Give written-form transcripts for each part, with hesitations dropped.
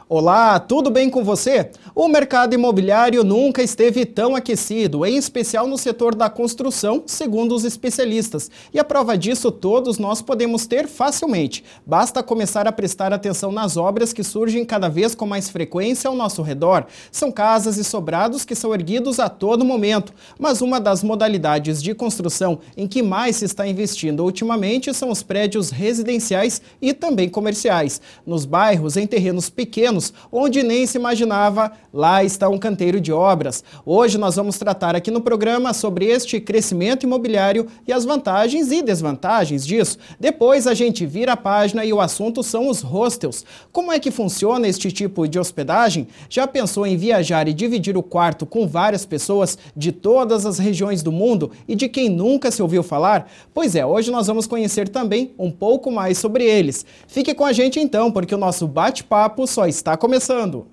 Olá, tudo bem com você? O mercado imobiliário nunca esteve tão aquecido, em especial no setor da construção, segundo os especialistas. E a prova disso todos nós podemos ter facilmente. Basta começar a prestar atenção nas obras que surgem cada vez com mais frequência ao nosso redor. São casas e sobrados que são erguidos a todo momento. Mas uma das modalidades de construção em que mais se está investindo ultimamente são os prédios residenciais e também comerciais. Nos bairros, em terrenos pequenos, onde nem se imaginava, lá está um canteiro de obras. Hoje nós vamos tratar aqui no programa sobre este crescimento imobiliário e as vantagens e desvantagens disso. Depois a gente vira a página e o assunto são os hostels. Como é que funciona este tipo de hospedagem? Já pensou em viajar e dividir o quarto com várias pessoas de todas as regiões do mundo e de quem nunca se ouviu falar? Pois é, hoje nós vamos conhecer também um pouco mais sobre eles. Fique com a gente então, porque o nosso bate-papo só está começando.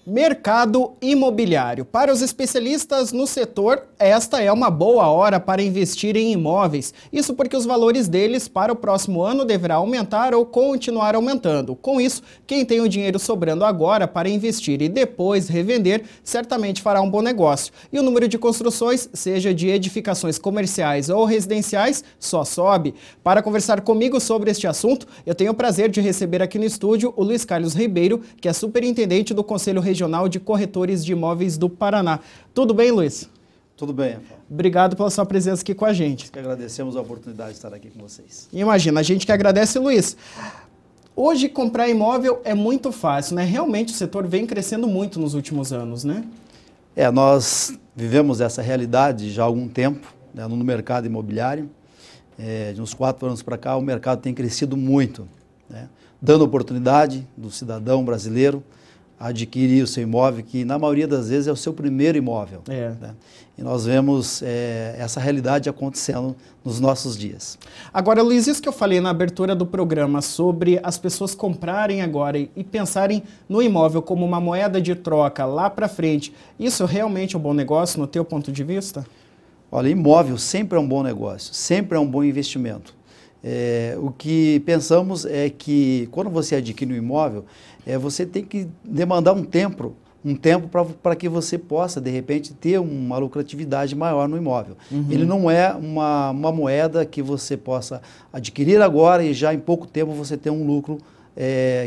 Mercado imobiliário. Para os especialistas no setor, esta é uma boa hora para investir em imóveis. Isso porque os valores deles para o próximo ano deverá aumentar ou continuar aumentando. Com isso, quem tem o dinheiro sobrando agora para investir e depois revender, certamente fará um bom negócio. E o número de construções, seja de edificações comerciais ou residenciais, só sobe. Para conversar comigo sobre este assunto, eu tenho o prazer de receber aqui no estúdio o Luiz Carlos Ribeiro, que é superintendente do Conselho Regional de Corretores de Imóveis do Paraná. Tudo bem, Luiz? Tudo bem, Rafael. Obrigado pela sua presença aqui com a gente. Nós que agradecemos a oportunidade de estar aqui com vocês. Imagina, a gente que agradece, Luiz. Hoje comprar imóvel é muito fácil, né? Realmente o setor vem crescendo muito nos últimos anos, né? Nós vivemos essa realidade já há algum tempo, né, no mercado imobiliário. De uns 4 anos para cá, o mercado tem crescido muito, né, dando oportunidade do cidadão brasileiro adquirir o seu imóvel, que na maioria das vezes é o seu primeiro imóvel. Né? E nós vemos essa realidade acontecendo nos nossos dias. Agora, Luiz, isso que eu falei na abertura do programa sobre as pessoas comprarem agora e pensarem no imóvel como uma moeda de troca lá para frente, isso realmente é um bom negócio no teu ponto de vista? Olha, imóvel sempre é um bom negócio, sempre é um bom investimento. O que pensamos é que quando você adquire um imóvel, você tem que demandar um tempo para que você possa, de repente, ter uma lucratividade maior no imóvel. Uhum. Ele não é uma moeda que você possa adquirir agora e já em pouco tempo você ter um lucro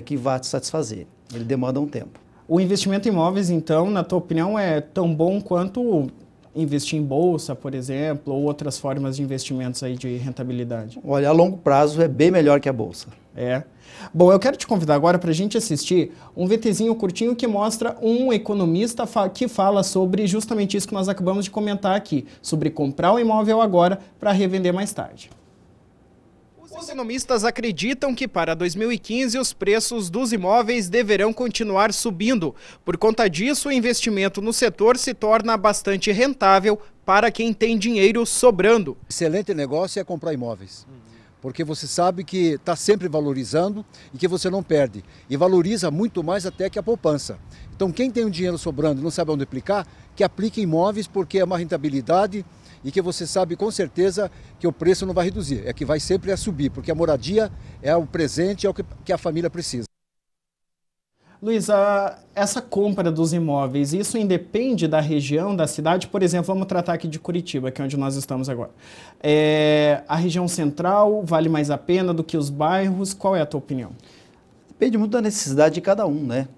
que vá te satisfazer. Ele demanda um tempo. O investimento em imóveis, então, na tua opinião, é tão bom quanto investir em bolsa, por exemplo, ou outras formas de investimentos aí de rentabilidade? Olha, a longo prazo é bem melhor que a bolsa. Bom, eu quero te convidar agora para a gente assistir um VTzinho curtinho que mostra um economista que fala sobre justamente isso que nós acabamos de comentar aqui, sobre comprar um imóvel agora para revender mais tarde. Os economistas acreditam que para 2015 os preços dos imóveis deverão continuar subindo. Por conta disso, o investimento no setor se torna bastante rentável para quem tem dinheiro sobrando. Excelente negócio é comprar imóveis, porque você sabe que está sempre valorizando e que você não perde. E valoriza muito mais até que a poupança. Então quem tem o dinheiro sobrando e não sabe onde aplicar, que aplique em imóveis porque é uma rentabilidade e que você sabe com certeza que o preço não vai reduzir, é que vai sempre subir, porque a moradia é o presente, é o que a família precisa. Luiz, essa compra dos imóveis, isso independe da região, da cidade? Por exemplo, vamos tratar aqui de Curitiba, que é onde nós estamos agora. A região central vale mais a pena do que os bairros? Qual é a tua opinião? Depende muito da necessidade de cada um, né?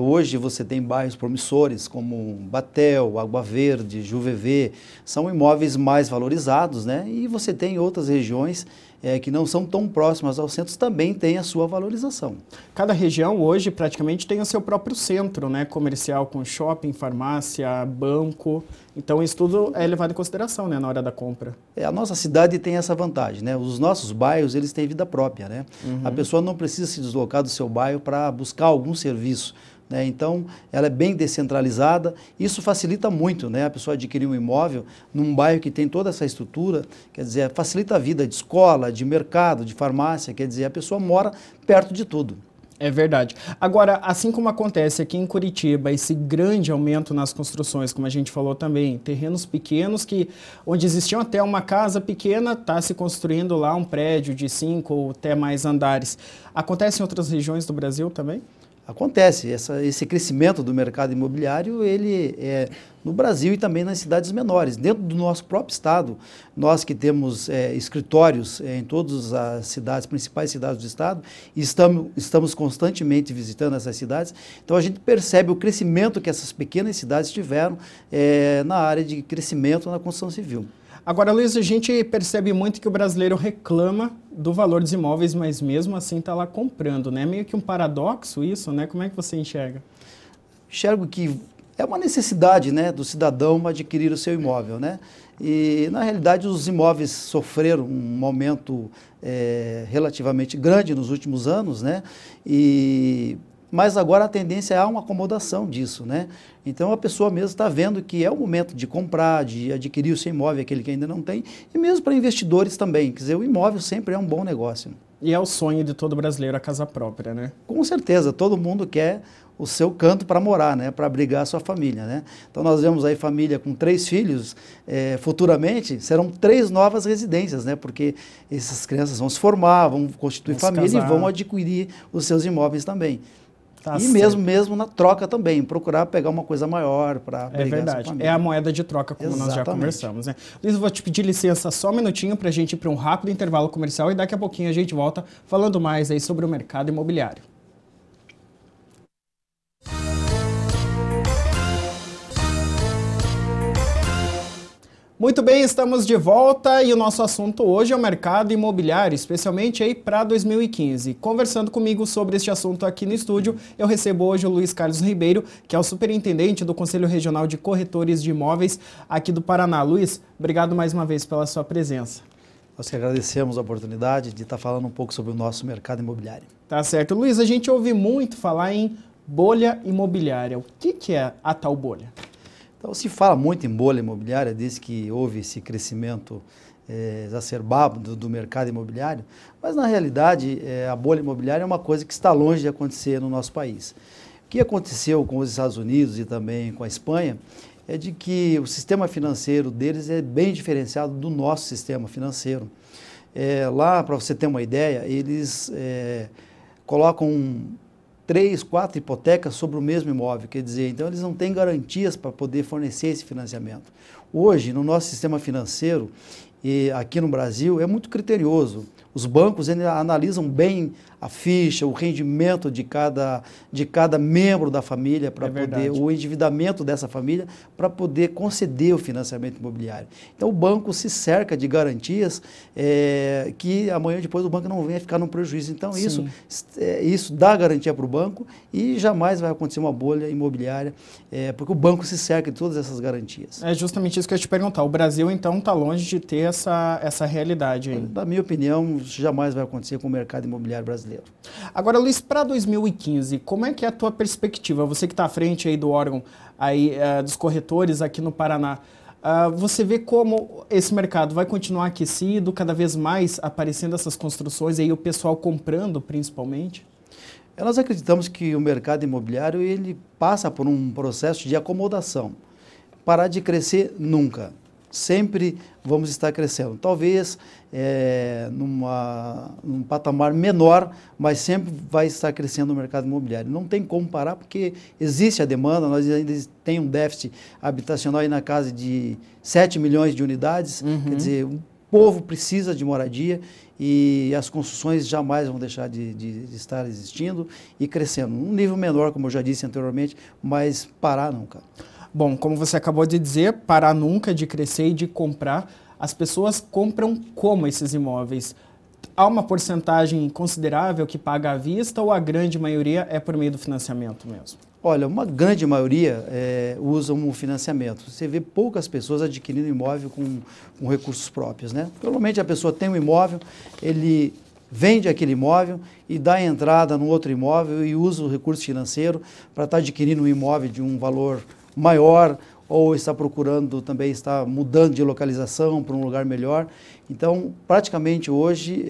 Hoje você tem bairros promissores como Batel, Água Verde, Juvevê, são imóveis mais valorizados, né? E você tem outras regiões que não são tão próximas aos centros, também tem a sua valorização. Cada região hoje praticamente tem o seu próprio centro, né? Comercial, com shopping, farmácia, banco. Então isso tudo é levado em consideração, né, na hora da compra. A nossa cidade tem essa vantagem, né? Os nossos bairros, eles têm vida própria, né? Uhum. A pessoa não precisa se deslocar do seu bairro para buscar algum serviço, né? Então, ela é bem descentralizada. Isso facilita muito, né? A pessoa adquirir um imóvel num bairro que tem toda essa estrutura, quer dizer, facilita a vida de escola, de mercado, de farmácia, quer dizer, a pessoa mora perto de tudo. É verdade. Agora, assim como acontece aqui em Curitiba, esse grande aumento nas construções, como a gente falou também, terrenos pequenos onde existiam até uma casa pequena, está se construindo lá um prédio de 5 ou até mais andares. Acontece em outras regiões do Brasil também? Acontece, esse crescimento do mercado imobiliário, ele é no Brasil e também nas cidades menores. Dentro do nosso próprio estado, nós que temos escritórios em todas as cidades, principais cidades do estado, e estamos constantemente visitando essas cidades, então a gente percebe o crescimento que essas pequenas cidades tiveram na área de crescimento na construção civil. Agora, Luiz, a gente percebe muito que o brasileiro reclama do valor dos imóveis, mas mesmo assim está lá comprando, né? Meio que um paradoxo isso, né? Como é que você enxerga? Enxergo que é uma necessidade, né, do cidadão adquirir o seu imóvel, né? E, na realidade, os imóveis sofreram um aumento relativamente grande nos últimos anos, né? Mas agora a tendência é uma acomodação disso, né? Então a pessoa mesmo está vendo que é o momento de comprar, de adquirir o seu imóvel, aquele que ainda não tem, e mesmo para investidores também. Quer dizer, o imóvel sempre é um bom negócio. E é o sonho de todo brasileiro a casa própria, né? Com certeza, todo mundo quer o seu canto para morar, né? Para abrigar a sua família, né? Então nós vemos aí família com 3 filhos, futuramente serão 3 novas residências, né? Porque essas crianças vão se formar, vão constituir família e vão adquirir os seus imóveis também. Tá e certo. mesmo na troca também, procurar pegar uma coisa maior para brigar. É verdade, é a moeda de troca, como nós já conversamos, né? Luiz, eu vou te pedir licença só um minutinho para a gente ir para um rápido intervalo comercial e daqui a pouquinho a gente volta falando mais aí sobre o mercado imobiliário. Muito bem, estamos de volta e o nosso assunto hoje é o mercado imobiliário, especialmente aí para 2015. Conversando comigo sobre este assunto aqui no estúdio, eu recebo hoje o Luiz Carlos Ribeiro, que é o superintendente do Conselho Regional de Corretores de Imóveis aqui do Paraná. Luiz, obrigado mais uma vez pela sua presença. Nós que agradecemos a oportunidade de estar falando um pouco sobre o nosso mercado imobiliário. Tá certo. Luiz, a gente ouve muito falar em bolha imobiliária. O que é a tal bolha? Então, se fala muito em bolha imobiliária, desde que houve esse crescimento exacerbado do mercado imobiliário, mas na realidade a bolha imobiliária é uma coisa que está longe de acontecer no nosso país. O que aconteceu com os Estados Unidos e também com a Espanha é de que o sistema financeiro deles é bem diferenciado do nosso sistema financeiro. Lá, para você ter uma ideia, eles colocam 3, 4 hipotecas sobre o mesmo imóvel, quer dizer, então eles não têm garantias para poder fornecer esse financiamento. Hoje, no nosso sistema financeiro, aqui no Brasil, é muito criterioso. Os bancos analisam bem a ficha, o rendimento de cada membro da família, para poder, o endividamento dessa família, para poder conceder o financiamento imobiliário. Então o banco se cerca de garantias que amanhã depois o banco não venha ficar num prejuízo. Então isso dá garantia para o banco e jamais vai acontecer uma bolha imobiliária, porque o banco se cerca de todas essas garantias. É justamente isso que eu ia te perguntar. O Brasil então está longe de ter essa realidade aí. Na minha opinião, isso jamais vai acontecer com o mercado imobiliário brasileiro. Agora, Luiz, para 2015, como é que é a tua perspectiva? Você que está à frente aí do órgão aí, dos corretores aqui no Paraná, você vê como esse mercado vai continuar aquecido, cada vez mais aparecendo essas construções, e aí o pessoal comprando principalmente? Nós acreditamos que o mercado imobiliário ele passa por um processo de acomodação. Parar de crescer nunca. Sempre vamos estar crescendo. Talvez num patamar menor, mas sempre vai estar crescendo o mercado imobiliário. Não tem como parar, porque existe a demanda, nós ainda temos um déficit habitacional aí na casa de 7 milhões de unidades, quer dizer, o povo precisa de moradia e as construções jamais vão deixar de estar existindo e crescendo. Um nível menor, como eu já disse anteriormente, mas parar nunca. Bom, como você acabou de dizer, parar nunca de crescer e de comprar. As pessoas compram como esses imóveis? Há uma porcentagem considerável que paga à vista ou a grande maioria é por meio do financiamento mesmo? Olha, uma grande maioria usam um financiamento. Você vê poucas pessoas adquirindo imóvel com recursos próprios, né? Normalmente a pessoa tem um imóvel, ele vende aquele imóvel e dá entrada no outro imóvel e usa o recurso financeiro para estar adquirindo um imóvel de um valor maior ou está procurando também, está mudando de localização para um lugar melhor. Então, praticamente hoje,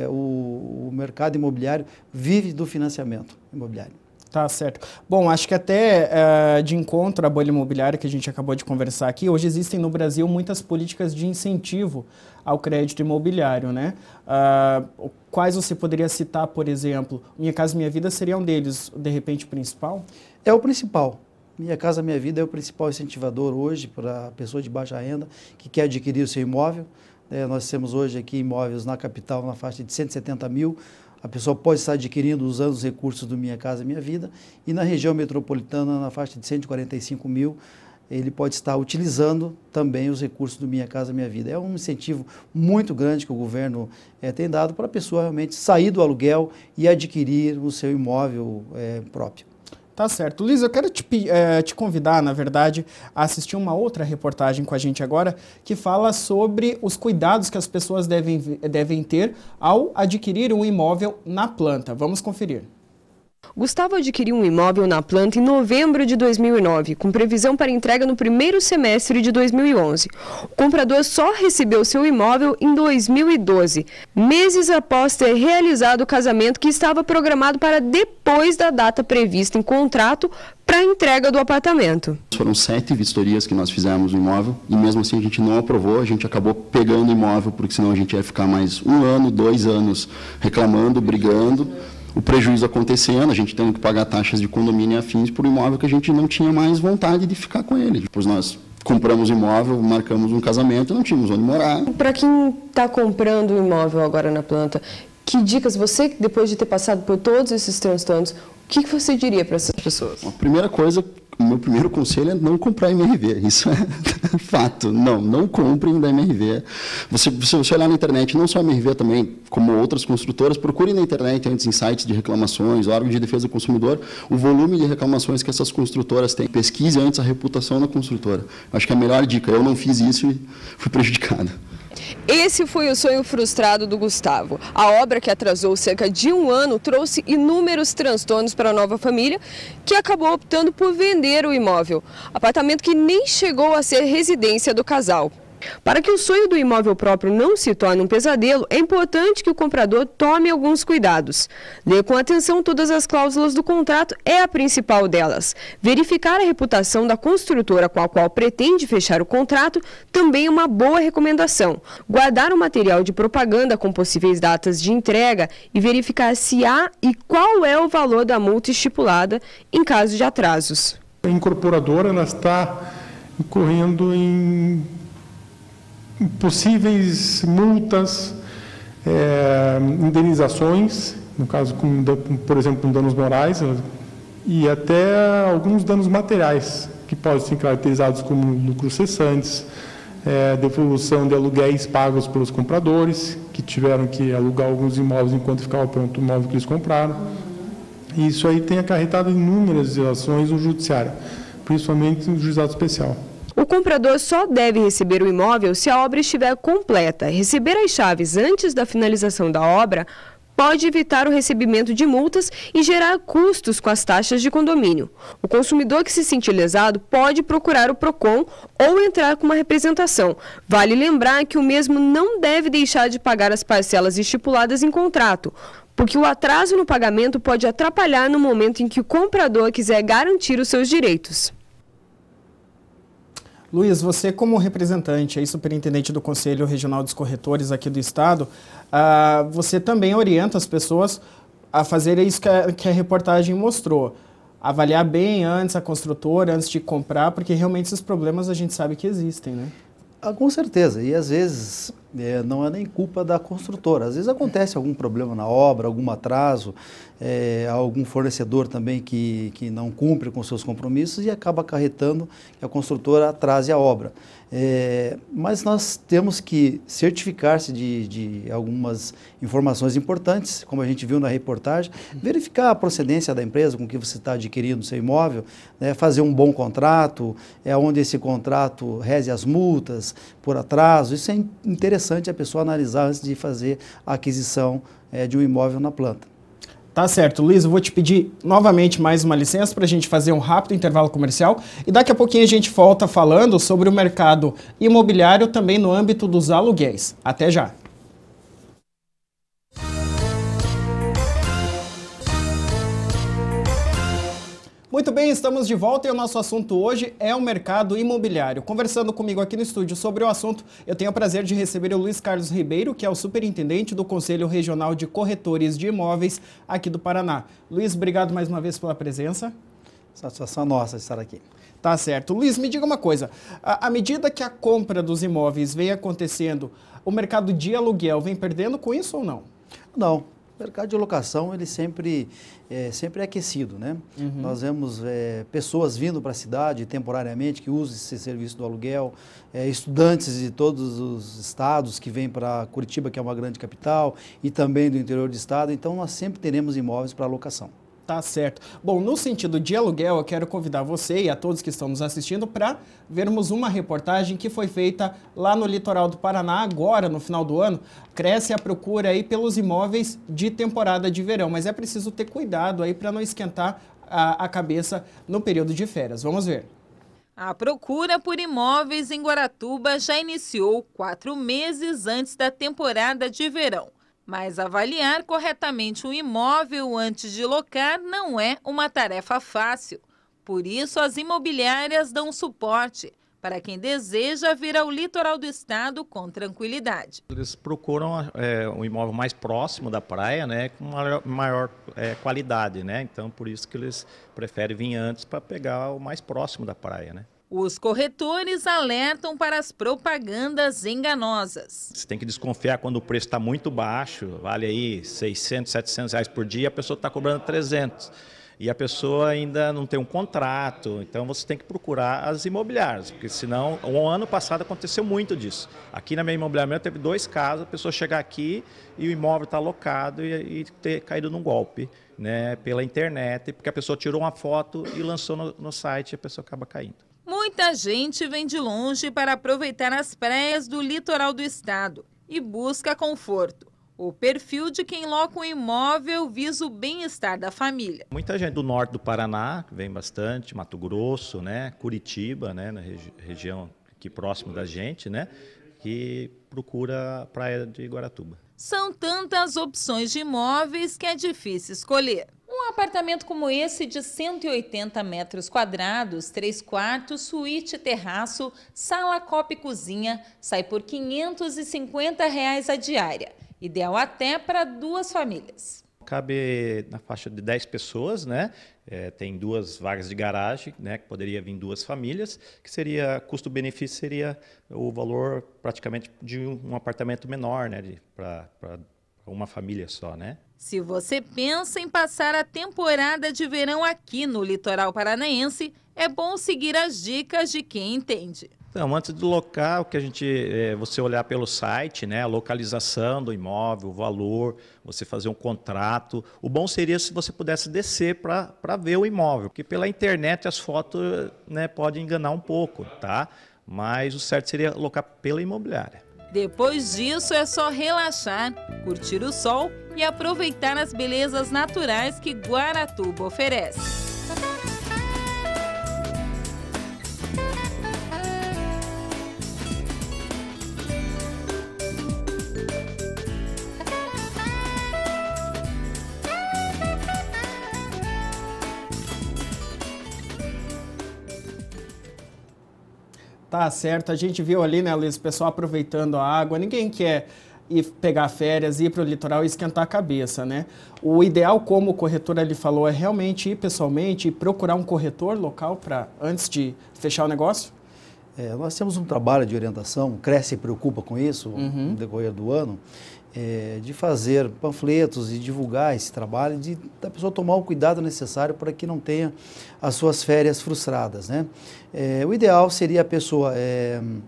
o mercado imobiliário vive do financiamento imobiliário. Tá certo. Bom, acho que até de encontro à bolha imobiliária que a gente acabou de conversar aqui, hoje existem no Brasil muitas políticas de incentivo ao crédito imobiliário, né? Quais você poderia citar, por exemplo? Minha Casa Minha Vida seria um deles, de repente, principal? É o principal. Minha Casa Minha Vida é o principal incentivador hoje para a pessoa de baixa renda que quer adquirir o seu imóvel. Nós temos hoje aqui imóveis na capital na faixa de 170 mil. A pessoa pode estar adquirindo usando os recursos do Minha Casa Minha Vida. E na região metropolitana, na faixa de 145 mil, ele pode estar utilizando também os recursos do Minha Casa Minha Vida. É um incentivo muito grande que o governo tem dado para a pessoa realmente sair do aluguel e adquirir o seu imóvel próprio. Tá certo. Luiz, eu quero te convidar, na verdade, a assistir uma outra reportagem com a gente agora, que fala sobre os cuidados que as pessoas devem ter ao adquirir um imóvel na planta. Vamos conferir. Gustavo adquiriu um imóvel na planta em novembro de 2009, com previsão para entrega no primeiro semestre de 2011. O comprador só recebeu seu imóvel em 2012, meses após ter realizado o casamento que estava programado para depois da data prevista em contrato para a entrega do apartamento. Foram 7 vistorias que nós fizemos no imóvel e mesmo assim a gente não aprovou, a gente acabou pegando o imóvel porque senão a gente ia ficar mais 1 ano, 2 anos reclamando, brigando. O prejuízo acontecendo, a gente tendo que pagar taxas de condomínio e afins por um imóvel que a gente não tinha mais vontade de ficar com ele. Depois nós compramos o imóvel, marcamos um casamento e não tínhamos onde morar. Para quem está comprando o imóvel agora na planta, que dicas você, depois de ter passado por todos esses transtornos, o que você diria para essas pessoas? A primeira coisa, o meu primeiro conselho é não comprar MRV, isso é fato. Não comprem da MRV. Se você olhar na internet, não só a MRV também, como outras construtoras, procure na internet antes em sites de reclamações, órgãos de defesa do consumidor, o volume de reclamações que essas construtoras têm. Pesquise antes a reputação da construtora. Acho que é a melhor dica. Eu não fiz isso e fui prejudicado. Esse foi o sonho frustrado do Gustavo. A obra que atrasou cerca de 1 ano trouxe inúmeros transtornos para a nova família, que acabou optando por vender o imóvel. Apartamento que nem chegou a ser residência do casal. Para que o sonho do imóvel próprio não se torne um pesadelo, é importante que o comprador tome alguns cuidados. Ler com atenção todas as cláusulas do contrato é a principal delas. Verificar a reputação da construtora com a qual pretende fechar o contrato também é uma boa recomendação. Guardar o material de propaganda com possíveis datas de entrega e verificar se há e qual é o valor da multa estipulada em caso de atrasos. A incorporadora ela está incorrendo em possíveis multas, indenizações, no caso, por exemplo, com danos morais, e até alguns danos materiais, que podem ser caracterizados como lucros cessantes, devolução de aluguéis pagos pelos compradores, que tiveram que alugar alguns imóveis enquanto ficava pronto o imóvel que eles compraram. E isso aí tem acarretado inúmeras ações no judiciário, principalmente no juizado especial. O comprador só deve receber o imóvel se a obra estiver completa. Receber as chaves antes da finalização da obra pode evitar o recebimento de multas e gerar custos com as taxas de condomínio. O consumidor que se sentir lesado pode procurar o PROCON ou entrar com uma representação. Vale lembrar que o mesmo não deve deixar de pagar as parcelas estipuladas em contrato, porque o atraso no pagamento pode atrapalhar no momento em que o comprador quiser garantir os seus direitos. Luiz, você como representante e superintendente do Conselho Regional dos Corretores aqui do Estado, você também orienta as pessoas a fazer isso que a reportagem mostrou. Avaliar bem antes a construtora, antes de comprar, porque realmente esses problemas a gente sabe que existem, né? Com certeza, e às vezes não é nem culpa da construtora. Às vezes acontece algum problema na obra, algum atraso, algum fornecedor também que não cumpre com seus compromissos e acaba acarretando que a construtora atrase a obra. Mas nós temos que certificar-se de algumas informações importantes, como a gente viu na reportagem, verificar a procedência da empresa com que você está adquirindo o seu imóvel, né, fazer um bom contrato, onde esse contrato reze as multas por atraso. Isso é interessante a pessoa analisar antes de fazer a aquisição de um imóvel na planta. Tá certo, Luiz, eu vou te pedir novamente mais uma licença para a gente fazer um rápido intervalo comercial e daqui a pouquinho a gente volta falando sobre o mercado imobiliário também no âmbito dos aluguéis. Até já! Muito bem, estamos de volta e o nosso assunto hoje é o mercado imobiliário. Conversando comigo aqui no estúdio sobre o assunto, eu tenho o prazer de receber o Luiz Carlos Ribeiro, que é o superintendente do Conselho Regional de Corretores de Imóveis aqui do Paraná. Luiz, obrigado mais uma vez pela presença. Satisfação nossa estar aqui. Tá certo. Luiz, me diga uma coisa, à medida que a compra dos imóveis vem acontecendo, o mercado de aluguel vem perdendo com isso ou não? Não. O mercado de locação, ele sempre é aquecido, né? Nós vemos pessoas vindo para a cidade temporariamente, que usam esse serviço do aluguel, estudantes de todos os estados que vêm para Curitiba, que é uma grande capital, e também do interior do estado, então nós sempre teremos imóveis para locação. Tá certo. Bom, no sentido de aluguel, eu quero convidar você e a todos que estão nos assistindo para vermos uma reportagem que foi feita lá no litoral do Paraná, agora no final do ano. Cresce a procura aí pelos imóveis de temporada de verão, mas é preciso ter cuidado aí para não esquentar a cabeça no período de férias. Vamos ver. A procura por imóveis em Guaratuba já iniciou 4 meses antes da temporada de verão. Mas avaliar corretamente um imóvel antes de locar não é uma tarefa fácil. Por isso, as imobiliárias dão suporte para quem deseja vir ao litoral do estado com tranquilidade. Eles procuram um imóvel mais próximo da praia, né, com maior qualidade, né? Então, por isso que eles preferem vir antes para pegar o mais próximo da praia, né? Os corretores alertam para as propagandas enganosas. Você tem que desconfiar quando o preço está muito baixo, vale aí 600, 700 reais por dia, a pessoa está cobrando 300. E a pessoa ainda não tem um contrato, então você tem que procurar as imobiliárias, porque senão, o ano passado aconteceu muito disso. Aqui na minha imobiliária teve 2 casos, a pessoa chegar aqui e o imóvel está alocado e ter caído num golpe, né, pela internet, porque a pessoa tirou uma foto e lançou no site e a pessoa acaba caindo. Muita gente vem de longe para aproveitar as praias do litoral do estado e busca conforto. O perfil de quem loca um imóvel visa o bem-estar da família. Muita gente do norte do Paraná, vem bastante, Mato Grosso, né, Curitiba, né, na região aqui próximo da gente, né, que procura a praia de Guaratuba. São tantas opções de imóveis que é difícil escolher. Um apartamento como esse de 180 metros quadrados, 3 quartos, suíte, terraço, sala, copa e cozinha, sai por R$ 550 a diária. Ideal até para 2 famílias. Cabe na faixa de 10 pessoas, né? Tem 2 vagas de garagem, né? Que poderia vir 2 famílias, que seria, custo-benefício seria o valor praticamente de um apartamento menor, né? Para uma família só, né? Se você pensa em passar a temporada de verão aqui no litoral paranaense, é bom seguir as dicas de quem entende. Então, antes de locar, o que você olhar pelo site, né, a localização do imóvel, o valor, você fazer um contrato. O bom seria se você pudesse descer para ver o imóvel, porque pela internet as fotos, né, podem enganar um pouco, tá? Mas o certo seria locar pela imobiliária. Depois disso é só relaxar, curtir o sol e aproveitar as belezas naturais que Guaratuba oferece. Tá certo, a gente viu ali, né, Luiz, o pessoal aproveitando a água, ninguém quer ir pegar férias, ir para o litoral e esquentar a cabeça, né? O ideal, como o corretor ali falou, é realmente ir pessoalmente e procurar um corretor local antes de fechar o negócio? Nós temos um trabalho de orientação, Cresce e preocupa com isso, no decorrer do ano, de fazer panfletos e divulgar esse trabalho, da pessoa tomar o cuidado necessário para que não tenha as suas férias frustradas, né? O ideal seria a pessoa,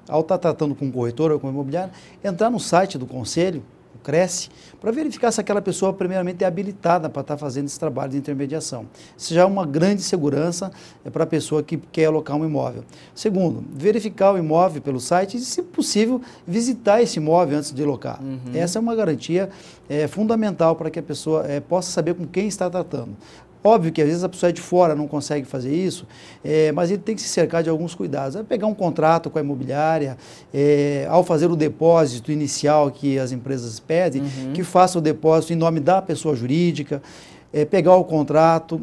ao estar tratando com um corretor ou com um imobiliário, entrar no site do Conselho o Cresce, para verificar se aquela pessoa primeiramente é habilitada para estar fazendo esse trabalho de intermediação. Isso já é uma grande segurança para a pessoa que quer alocar um imóvel. Segundo, verificar o imóvel pelo site e, se possível, visitar esse imóvel antes de locar. Essa é uma garantia fundamental para que a pessoa possa saber com quem está tratando. Óbvio que às vezes a pessoa é de fora, não consegue fazer isso, mas ele tem que se cercar de alguns cuidados. É pegar um contrato com a imobiliária, ao fazer o depósito inicial que as empresas pedem, que faça o depósito em nome da pessoa jurídica, pegar o contrato,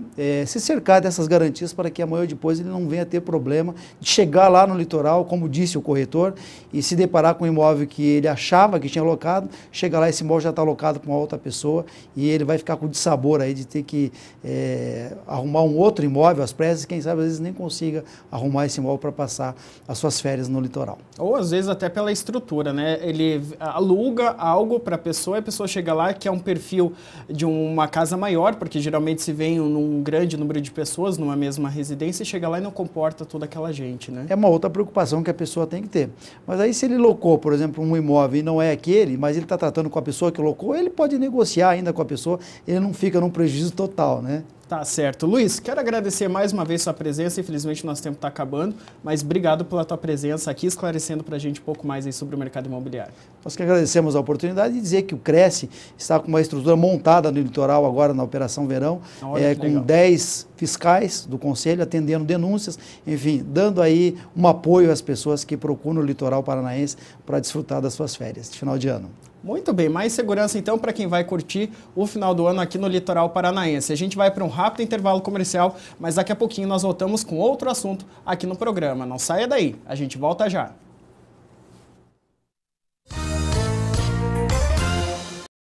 se cercar dessas garantias para que amanhã ou depois ele não venha ter problema de chegar lá no litoral, como disse o corretor, e se deparar com um imóvel que ele achava que tinha alocado, chega lá, esse imóvel já está alocado para uma outra pessoa e ele vai ficar com o dissabor aí de ter que arrumar um outro imóvel às pressas, quem sabe às vezes nem consiga arrumar esse imóvel para passar as suas férias no litoral. Ou às vezes até pela estrutura, né? Ele aluga algo para a pessoa chega lá que é um perfil de uma casa maior, porque geralmente se vem num grande número de pessoas numa mesma residência e chega lá e não comporta toda aquela gente, né? É uma outra preocupação que a pessoa tem que ter. Mas aí se ele locou, por exemplo, um imóvel e não é aquele, mas ele está tratando com a pessoa que locou, ele pode negociar ainda com a pessoa, ele não fica num prejuízo total, né? Tá certo. Luiz, quero agradecer mais uma vez sua presença. Infelizmente, nosso tempo está acabando, mas obrigado pela tua presença aqui, esclarecendo para a gente um pouco mais aí sobre o mercado imobiliário. Nós que agradecemos a oportunidade de dizer que o Cresce está com uma estrutura montada no litoral agora na Operação Verão, com 10 fiscais do Conselho atendendo denúncias, enfim, dando aí um apoio às pessoas que procuram o litoral paranaense para desfrutar das suas férias de final de ano. Muito bem, mais segurança então para quem vai curtir o final do ano aqui no litoral paranaense. A gente vai para um rápido intervalo comercial, mas daqui a pouquinho nós voltamos com outro assunto aqui no programa. Não saia daí, a gente volta já.